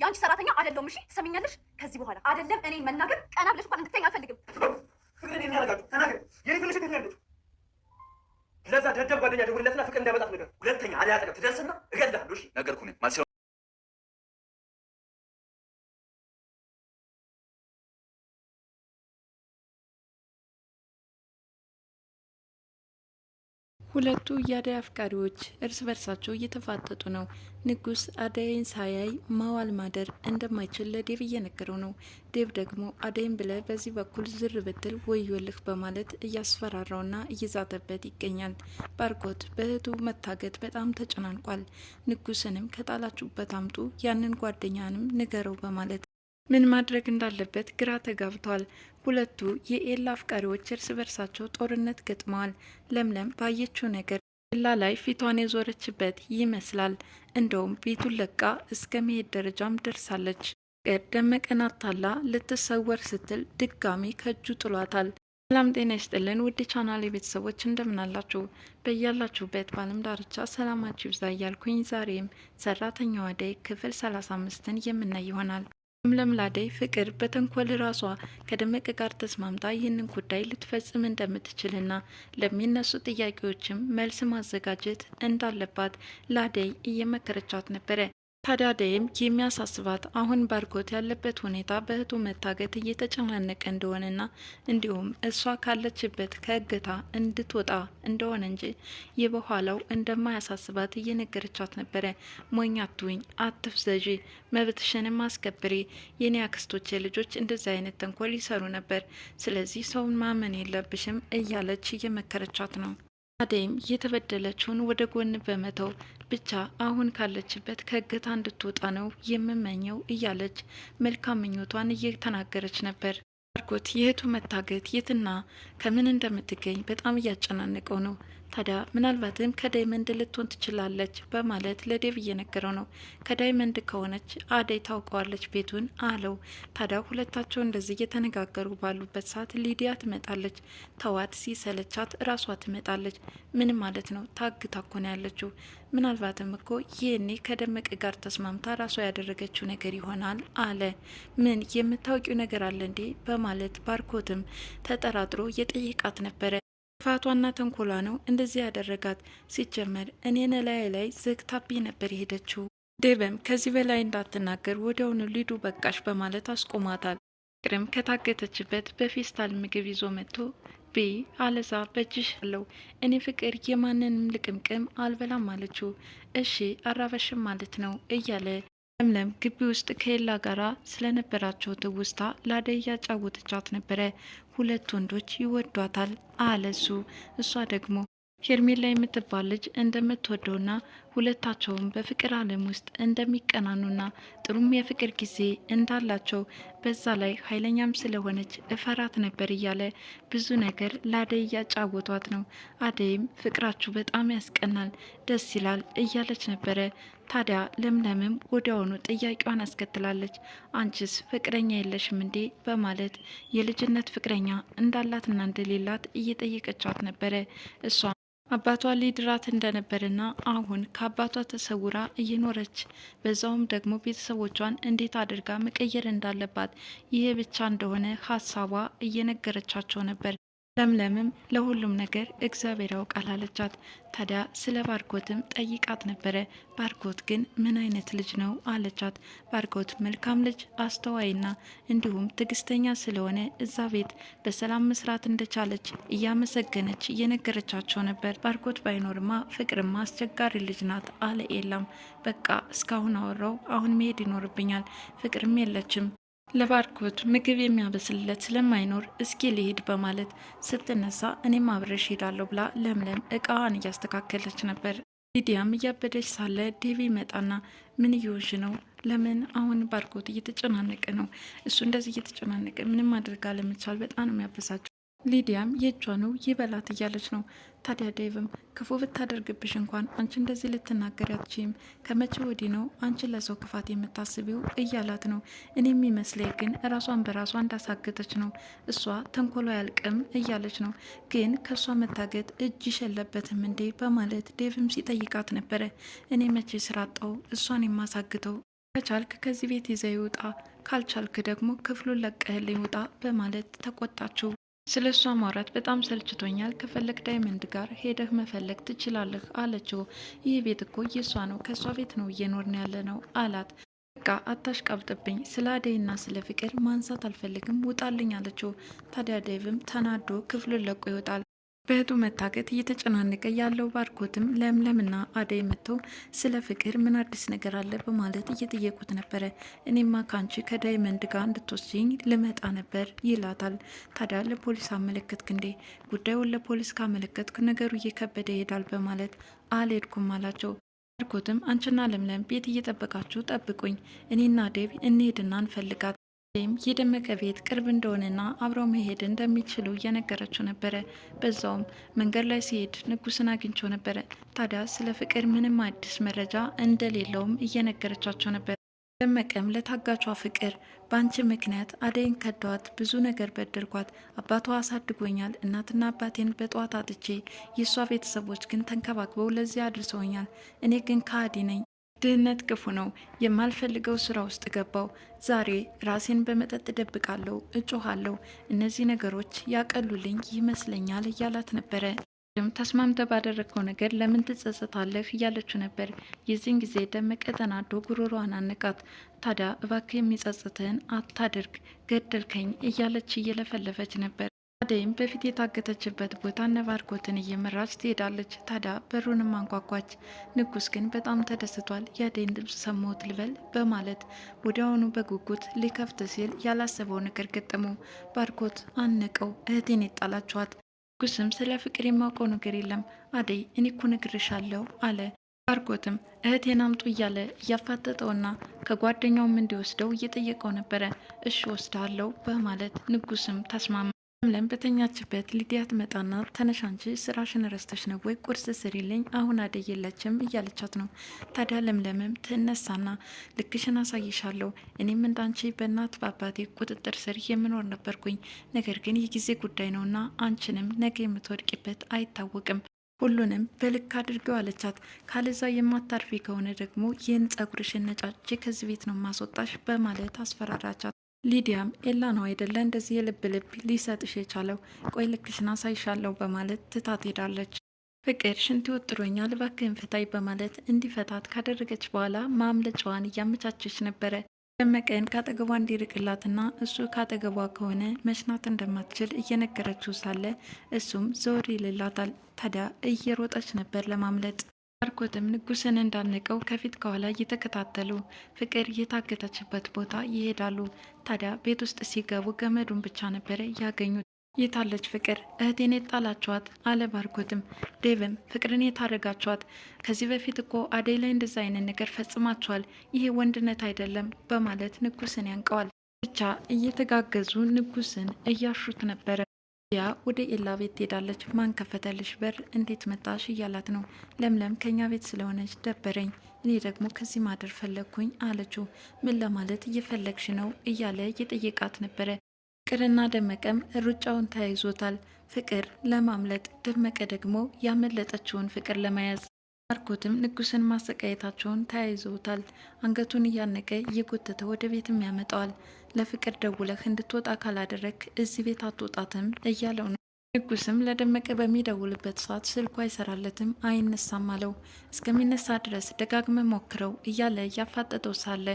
የአንቺ ሰራተኛ አይደለም። እሺ ትሰሚኛለሽ? ከዚህ በኋላ አይደለም እኔ መናገር ቀና ብለሽ እንኳን እንድትተኝ አልፈልግም። ፍቅር እኔ ያረጋችሁ ተናገር። የኔ ትንሽ እህት ያለች ለዛ ደደብ ጓደኛ ደውልለትና ፍቅር እንዳመጣት ነገር ሁለተኛ አለ አጠገብ ትደርስና እገድልሃለሁ። እሺ ነገርኩህ ማለት ሁለቱ የአደይ አፍቃሪዎች እርስ በርሳቸው እየተፋጠጡ ነው። ንጉስ አደይን ሳያይ ማዋል ማደር እንደማይችል ለዴቭ እየነገረው ነው። ዴቭ ደግሞ አደይን ብለ በዚህ በኩል ዝር ብትል ወዮልህ በማለት እያስፈራራውና እየዛተበት ይገኛል። ባርኮት በእህቱ መታገት በጣም ተጨናንቋል። ንጉስንም ከጣላችሁበት አምጡ፣ ያንን ጓደኛንም ንገረው በማለት ምን ማድረግ እንዳለበት ግራ ተጋብቷል። ሁለቱ የኤላ አፍቃሪዎች እርስ በርሳቸው ጦርነት ገጥመዋል። ለምለም ባየችው ነገር ኤላ ላይ ፊቷን የዞረችበት ይመስላል። እንደውም ቤቱን ለቃ እስከ መሄድ ደረጃም ደርሳለች። ደመቀን አታላ ልትሰወር ስትል ድጋሚ ከእጁ ጥሏታል። ሰላም ጤና ይስጥልን ውድ ቻናል የቤተሰቦች እንደምናላችሁ በያላችሁበት በዓለም ዳርቻ ሰላማችሁ ይብዛ እያልኩኝ ዛሬም ሰራተኛዋ አደይ ክፍል 35ን የምናይ ይሆናል። ለምለም ለአደይ ፍቅር በተንኮል ራሷ ከደመቀ ጋር ተስማምታ ይህንን ጉዳይ ልትፈጽም እንደምትችልና ለሚነሱ ጥያቄዎችም መልስ ማዘጋጀት እንዳለባት ለአደይ እየመከረቻት ነበረ። ታዲያ አደይም የሚያሳስባት አሁን ባርኮት ያለበት ሁኔታ በእህቱ መታገት እየተጨናነቀ እንደሆነና እንዲሁም እሷ ካለችበት ከእገታ እንድትወጣ እንደሆነ እንጂ የበኋላው እንደማያሳስባት እየነገረቻት ነበረ። ሞኝ አትሁኝ፣ አትፍዘዢ፣ መብትሽንም አስከብሪ። የኔ አክስቶቼ ልጆች እንደዚህ አይነት ተንኮል ይሰሩ ነበር፣ ስለዚህ ሰውን ማመን የለብሽም እያለች እየመከረቻት ነው። አደይም የተበደለችውን ወደ ጎን በመተው ብቻ አሁን ካለችበት ከእገታ እንድትወጣ ነው የምመኘው እያለች መልካም ምኞቷን እየተናገረች ነበር። ባርኮት የእህቱ መታገት የትና ከምን እንደምትገኝ በጣም እያጨናነቀው ነው። ታዲያ ምናልባትም ከዳይመንድ ልትሆን ትችላለች በማለት ለዴቭ እየነገረው ነው። ከዳይመንድ ከሆነች አደይ ታውቀዋለች ቤቱን አለው። ታዲያ ሁለታቸው እንደዚህ እየተነጋገሩ ባሉበት ሰዓት ሊዲያ ትመጣለች። ተዋት፣ ሲሰለቻት እራሷ ትመጣለች። ምን ማለት ነው? ታግታ እኮ ነው ያለችው። ምናልባትም እኮ ይህኔ ከደመቀ ጋር ተስማምታ ራሷ ያደረገችው ነገር ይሆናል አለ። ምን የምታውቂው ነገር አለ እንዴ? በማለት ባርኮትም ተጠራጥሮ የጠየቃት ነበረ። ጥፋቷና ተንኮሏ ነው እንደዚህ ያደረጋት። ሲጀመር እኔን ላይ ዘግታብኝ ነበር የሄደችው። ዴቭም ከዚህ በላይ እንዳትናገር ወዲያውኑ ሊዱ በቃሽ በማለት አስቆማታል። ፍቅርም ከታገተችበት በፌስታል ምግብ ይዞ መጥቶ ቤ አለዛ በእጅሽ አለው። እኔ ፍቅር የማንንም ልቅምቅም አልበላም አለችው። እሺ አራበሽም ማለት ነው እያለ ለምለም ግቢ ውስጥ ከኤላ ጋራ ስለነበራቸው ትውስታ ለአደይ እያጫወተቻት ነበረ። ሁለት ወንዶች ይወዷታል አለሱ። እሷ ደግሞ ሄርሜላ የምትባል ልጅ እንደምትወደውና ሁለታቸውም በፍቅር ዓለም ውስጥ እንደሚቀናኑና ጥሩም የፍቅር ጊዜ እንዳላቸው በዛ ላይ ኃይለኛም ስለሆነች እፈራት ነበር እያለ ብዙ ነገር ለአደይ እያጫወቷት ነው። አደይም ፍቅራችሁ በጣም ያስቀናል፣ ደስ ይላል እያለች ነበረ። ታዲያ ለምለምም ወዲያውኑ ጥያቄዋን አስከትላለች። አንቺስ ፍቅረኛ የለሽም እንዴ? በማለት የልጅነት ፍቅረኛ እንዳላትና እንደሌላት እየጠየቀቻት ነበረ። እሷ አባቷ ሊድራት እንደነበርና አሁን ከአባቷ ተሰውራ እየኖረች በዛውም ደግሞ ቤተሰቦቿን እንዴት አድርጋ መቀየር እንዳለባት ይሄ ብቻ እንደሆነ ሀሳቧ እየነገረቻቸው ነበር። ለምለምም ለሁሉም ነገር እግዚአብሔር ያውቃል አለቻት። ታዲያ ስለ ባርኮትም ጠይቃት ነበረ። ባርኮት ግን ምን አይነት ልጅ ነው አለቻት። ባርኮት መልካም ልጅ፣ አስተዋይና እንዲሁም ትዕግስተኛ ስለሆነ እዛ ቤት በሰላም መስራት እንደቻለች እያመሰገነች እየነገረቻቸው ነበር። ባርኮት ባይኖርማ ፍቅርማ አስቸጋሪ ልጅ ናት አለ ኤላም። በቃ እስካሁን አወራው፣ አሁን መሄድ ይኖርብኛል፣ ፍቅርም የለችም ለባርኮት ምግብ የሚያበስልለት ስለማይኖር እስኪ ልሄድ በማለት ስትነሳ እኔም አብረሽ ሄዳለሁ ብላ ለምለም እቃዋን እያስተካከለች ነበር። ሊዲያም እያበደች ሳለ ዴቪ መጣና ምን እየሆንሽ ነው? ለምን አሁን ባርኮት እየተጨናነቀ ነው? እሱ እንደዚህ እየተጨናነቀ ምንም አድርጋ ለመቻል በጣም ነው የሚያበሳጨው። ሊዲያም የእጇ ነው ይበላት እያለች ነው። ታዲያ ዴቭም ክፉ ብታደርግብሽ እንኳን አንቺ እንደዚህ ልትናገር አትችይም፣ ከመቼ ወዲህ ነው አንቺ ለሰው ክፋት የምታስቢው እያላት ነው። እኔ የሚመስለኝ ግን ራሷን በራሷ እንዳሳገተች ነው፣ እሷ ተንኮሏ ያልቅም እያለች ነው። ግን ከእሷ መታገት እጅሽ የለበትም እንዴ? በማለት ዴቭም ሲጠይቃት ነበረ። እኔ መቼ ስራ አጣው እሷን የማሳግተው ከቻልክ ከዚህ ቤት ይዘህ ይውጣ፣ ካልቻልክ ደግሞ ክፍሉን ለቀህልኝ ውጣ በማለት ተቆጣችው። ስለ እሷ ማውራት በጣም ሰልችቶኛል፣ ከፈለግ ዳይመንድ ጋር ሄደህ መፈለግ ትችላለህ አለችው። ይህ ቤት እኮ የእሷ ነው፣ ከእሷ ቤት ነው እየኖርን ያለ ነው አላት። በቃ አታሽቃብጥብኝ፣ ስለ አደይና ስለ ፍቅር ማንሳት አልፈልግም፣ ውጣልኝ አለችው። ታዲያ ዴቭም ተናዶ ክፍሉን ለቆ ይወጣል። በእህቱ መታገት እየተጨናነቀ ያለው ባርኮትም ለምለምና አደይ መጥተው ስለ ፍቅር ምን አዲስ ነገር አለ በማለት እየጠየቁት ነበረ። እኔማ ካንቺ ከዳይመንድ ጋር እንድትወስጂኝ ልመጣ ነበር ይላታል። ታዲያ ለፖሊስ አመለከትክ እንዴ? ጉዳዩን ለፖሊስ ካመለከትክ ነገሩ እየከበደ ይሄዳል በማለት አልሄድኩም አላቸው። ባርኮትም አንቺና ለምለም ቤት እየጠበቃችሁ ጠብቁኝ፣ እኔና ዴቭ እንሄድና እንፈልጋት ወይም የደመቀ ቤት ቅርብ እንደሆነና አብረው መሄድ እንደሚችሉ እየነገረችው ነበረ። በዛውም መንገድ ላይ ሲሄድ ንጉስን አግኝቸው ነበረ። ታዲያ ስለ ፍቅር ምንም አዲስ መረጃ እንደሌለውም እየነገረቻቸው ነበር። ደመቀም ለታጋቿ ፍቅር በአንቺ ምክንያት አደይን ከዷት፣ ብዙ ነገር በደልኳት፣ አባቷ አሳድጎኛል፣ እናትና አባቴን በጠዋት አጥቼ የእሷ ቤተሰቦች ግን ተንከባክበው ለዚህ አድርሰውኛል። እኔ ግን ከሃዲ ነኝ፣ ድህነት ክፉ ነው፣ የማልፈልገው ስራ ውስጥ ገባው፣ ዛሬ ራሴን በመጠጥ ደብቃለሁ፣ እጮሃለሁ፣ እነዚህ ነገሮች ያቀሉልኝ ይመስለኛል እያላት ነበረ። ተስማምተ ባደረግከው ነገር ለምን ትጸጸታለህ እያለችው ነበር። የዚህን ጊዜ ደመቀ ተናዶ ጉሮሯን አነቃት። ታዲያ እባክህ የሚጸጽትህን አታድርግ፣ ገደልከኝ እያለች እየለፈለፈች ነበር። አደይም በፊት የታገተችበት ቦታ ነባርኮትን እየመራች ትሄዳለች። ታዲያ በሩንም አንኳኳች። ንጉስ ግን በጣም ተደስቷል። የአደይን ድምፅ ሰማሁት ልበል በማለት ወዲያውኑ በጉጉት ሊከፍት ሲል ያላሰበው ነገር ገጠመው። ባርኮት አነቀው። እህቴን የጣላችኋት ንጉስም ስለ ፍቅር የማውቀው ነገር የለም አደይ፣ እኔ እኮ ነግሬሻለሁ አለ። ባርኮትም እህቴን አምጡ እያለ እያፋጠጠውና ከጓደኛውም እንዲወስደው እየጠየቀው ነበረ። እሺ ወስዳለሁ በማለት ንጉስም ተስማማ። ለምለም በተኛችበት ሊዲያ ትመጣና ተነሽ አንቺ ስራሽን ረስተሽ ነው ወይ? ቁርስ ስሪልኝ፣ አሁን አደይ የለችም እያለቻት ነው። ታዲያ ለምለምም ትነሳና ልክሽን አሳይሻለሁ፣ እኔም እንዳንቺ በእናት በአባቴ ቁጥጥር ስር የምኖር ነበርኩኝ፣ ነገር ግን የጊዜ ጉዳይ ነውና አንቺንም ነገ የምትወድቂበት አይታወቅም፣ ሁሉንም በልክ አድርገው አለቻት። ካለዛ የማታርፊ ከሆነ ደግሞ ይህን ጸጉርሽን ነጫጭ ከዚህ ቤት ነው ማስወጣሽ በማለት አስፈራራቻት። ሊዲያም ኤላ ነው አይደለ እንደዚህ የልብ ልብ ሊሰጥሽ የቻለው፣ ቆይ ልክሽን አሳይሻለሁ በማለት ትታት ሄዳለች። ፍቅር ሽንት ወጥሮኛል እባክህን ፍታይ በማለት እንዲፈታት ካደረገች በኋላ ማምለጫዋን እያመቻቸች ነበረ። ደመቀን ካጠገቧ እንዲርቅላትና እሱ ካጠገቧ ከሆነ መሽናት እንደማትችል እየነገረችው ሳለ እሱም ዘወር ይልላታል። ታዲያ እየሮጠች ነበር ለማምለጥ። ባርኮትም ንጉስን እንዳነቀው ከፊት ከኋላ እየተከታተሉ ፍቅር የታገተችበት ቦታ ይሄዳሉ። ታዲያ ቤት ውስጥ ሲገቡ ገመዱን ብቻ ነበረ ያገኙት። የታለች ፍቅር? እህቴን የጣላችኋት አለ ባርኮትም። ዴቭም ፍቅርን የታረጋችኋት? ከዚህ በፊት እኮ አደይ ላይ እንደዛ አይነት ነገር ፈጽማችኋል፣ ይሄ ወንድነት አይደለም በማለት ንጉስን ያንቀዋል። ብቻ እየተጋገዙ ንጉስን እያሹት ነበረ። ያ ወደ ኤላ ቤት ትሄዳለች። ማን ከፈተልሽ በር? እንዴት መጣሽ? እያላት ነው። ለምለም ከኛ ቤት ስለሆነች ደበረኝ፣ እኔ ደግሞ ከዚህ ማደር ፈለግኩኝ አለችው። ምን ለማለት እየፈለግሽ ነው እያለ እየጠየቃት ነበረ። ፍቅርና ደመቀም ሩጫውን ተያይዞታል። ፍቅር ለማምለጥ፣ ደመቀ ደግሞ ያመለጠችውን ፍቅር ለመያዝ። ባርኮትም ንጉስን ማሰቃየታቸውን ተያይዘውታል። አንገቱን እያነቀ እየጎተተ ወደ ቤትም ያመጣዋል። ለፍቅር ደውለህ እንድትወጣ ካላደረግ እዚህ ቤት አትወጣትም እያለው ነው። ንጉስም ለደመቀ በሚደውልበት ሰዓት ስልኩ አይሰራለትም፣ አይነሳም አለው። እስከሚነሳ ድረስ ደጋግመ ሞክረው እያለ እያፋጠጠው ሳለ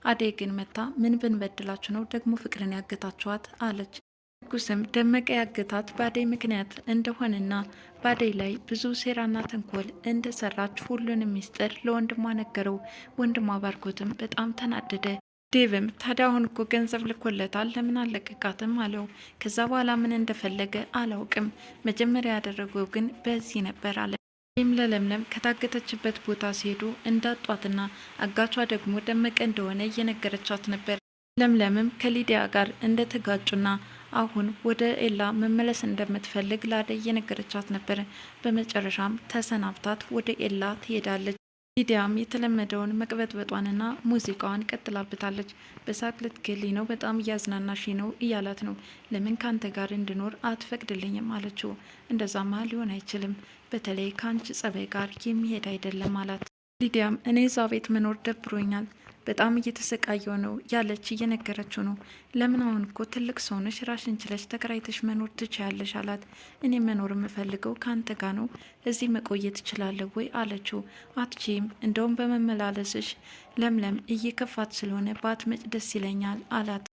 አደይ ግን መታ ምን ብንበድላችሁ ነው ደግሞ ፍቅርን ያገታችኋት አለች። ንጉስም ደመቀ ያገታት በአደይ ምክንያት እንደሆነና በአደይ ላይ ብዙ ሴራና ተንኮል እንደሰራች ሁሉንም ሚስጥር ለወንድሟ ነገረው። ወንድሟ ባርኮትም በጣም ተናደደ። ዴቭም ታዲያ አሁን እኮ ገንዘብ ልኮለታል ለምን አለቀቃትም አለው። ከዛ በኋላ ምን እንደፈለገ አላውቅም፣ መጀመሪያ ያደረገው ግን በዚህ ነበር አለ። ይህም ለለምለም ከታገተችበት ቦታ ሲሄዱ እንዳጧትና አጋቿ ደግሞ ደመቀ እንደሆነ እየነገረቻት ነበር። ለምለምም ከሊዲያ ጋር እንደተጋጩና አሁን ወደ ኤላ መመለስ እንደምትፈልግ ለአደይ እየነገረቻት ነበር። በመጨረሻም ተሰናብታት ወደ ኤላ ትሄዳለች። ሊዲያም የተለመደውን መቅበጥበጧንና ሙዚቃዋን ቀጥላበታለች። በሳቅ ልትገሊ ነው፣ በጣም እያዝናናሽ ነው እያላት ነው። ለምን ካንተ ጋር እንድኖር አትፈቅድልኝም አለችው። እንደዛማ ሊሆን አይችልም፣ በተለይ ከአንቺ ጸባይ ጋር የሚሄድ አይደለም አላት። ሊዲያም እኔ እዛ ቤት መኖር ደብሮኛል፣ በጣም እየተሰቃየው ነው ያለች እየነገረችው ነው። ለምን አሁን እኮ ትልቅ ሰው ነሽ፣ ራስሽን ችለሽ ተከራይተሽ መኖር ትችያለሽ አላት። እኔ መኖር የምፈልገው ከአንተ ጋር ነው፣ እዚህ መቆየት ትችላለህ ወይ አለችው። አትችይም፣ እንደውም በመመላለስሽ ለምለም እየከፋት ስለሆነ ባትመጭ ደስ ይለኛል አላት።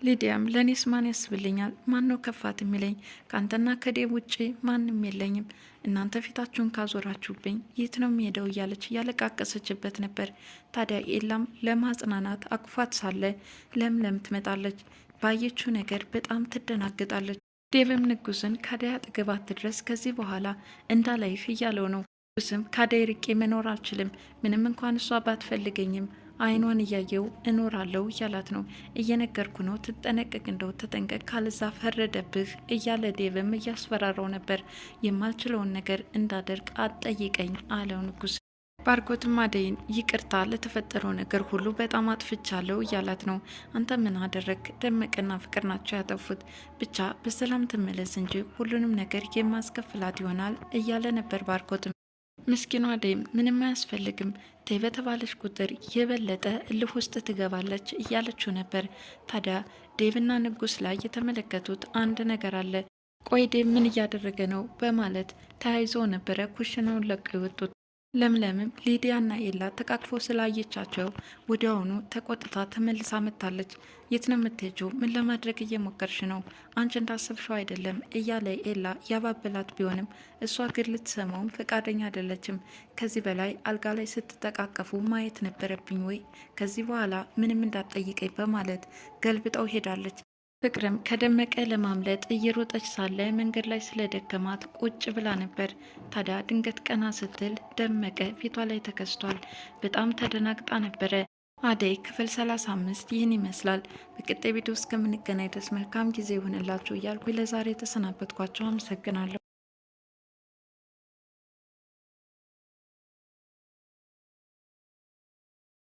ሊዲያም ለእኔስ ማን ያስብልኛል? ማን ነው ከፋት የሚለኝ? ከአንተና ከዴብ ውጭ ማንም የለኝም። እናንተ ፊታችሁን ካዞራችሁብኝ የት ነው የሚሄደው? እያለች እያለቃቀሰችበት ነበር። ታዲያ ኤላም ለማጽናናት አቅፏት ሳለ ለምለም ትመጣለች። ባየችው ነገር በጣም ትደናግጣለች። ዴብም ንጉስን ከአደይ አጠገባት ድረስ ከዚህ በኋላ እንዳላይህ እያለው ነው። ንጉስም ከአደይ ርቄ መኖር አልችልም፣ ምንም እንኳን እሷ ባትፈልገኝም አይኗን እያየው እኖራለሁ እያላት ነው። እየነገርኩ ነው፣ ትጠነቀቅ፣ እንደው ተጠንቀቅ፣ ካልዛ ፈረደብህ እያለ ዴቭም እያስፈራራው ነበር። የማልችለውን ነገር እንዳደርግ አትጠይቀኝ አለው ንጉስ። ባርኮትም አደይን ይቅርታ ለተፈጠረው ነገር ሁሉ በጣም አጥፍቻለሁ እያላት ነው። አንተ ምን አደረግ? ደመቀና ፍቅር ናቸው ያጠፉት፣ ብቻ በሰላም ትመለስ እንጂ ሁሉንም ነገር የማስከፍላት ይሆናል እያለ ነበር ባርኮትም። ምስኪኗ አደይም ምንም አያስፈልግም፣ ተይ በተባለች ቁጥር የበለጠ እልህ ውስጥ ትገባለች እያለችው ነበር። ታዲያ ዴቭና ንጉስ ላይ የተመለከቱት አንድ ነገር አለ። ቆይ ዴቭ ምን እያደረገ ነው በማለት ተያይዘው ነበረ ኩሽናውን ለቀው የወጡት። ለምለምም ሊዲያና ኤላ ተቃቅፎ ስላየቻቸው ወዲያውኑ ተቆጥታ ተመልሳ መጥታለች። የት ነው የምትሄጂው? ምን ለማድረግ እየሞከርሽ ነው? አንቺ እንዳሰብሽው አይደለም እያለ ኤላ ያባበላት ቢሆንም እሷ ግን ልትሰማውም ፈቃደኛ አይደለችም። ከዚህ በላይ አልጋ ላይ ስትጠቃቀፉ ማየት ነበረብኝ ወይ? ከዚህ በኋላ ምንም እንዳትጠይቀኝ በማለት ገልብጠው ሄዳለች። ፍቅርም ከደመቀ ለማምለጥ እየሮጠች ሳለ መንገድ ላይ ስለደከማት ቁጭ ብላ ነበር። ታዲያ ድንገት ቀና ስትል ደመቀ ፊቷ ላይ ተከስቷል። በጣም ተደናግጣ ነበረ። አደይ ክፍል 35 ይህን ይመስላል። በቀጣይ ቪዲዮ እስከምንገናኝ ድረስ መልካም ጊዜ ይሆንላችሁ እያልኩ ለዛሬ የተሰናበትኳቸው አመሰግናለሁ።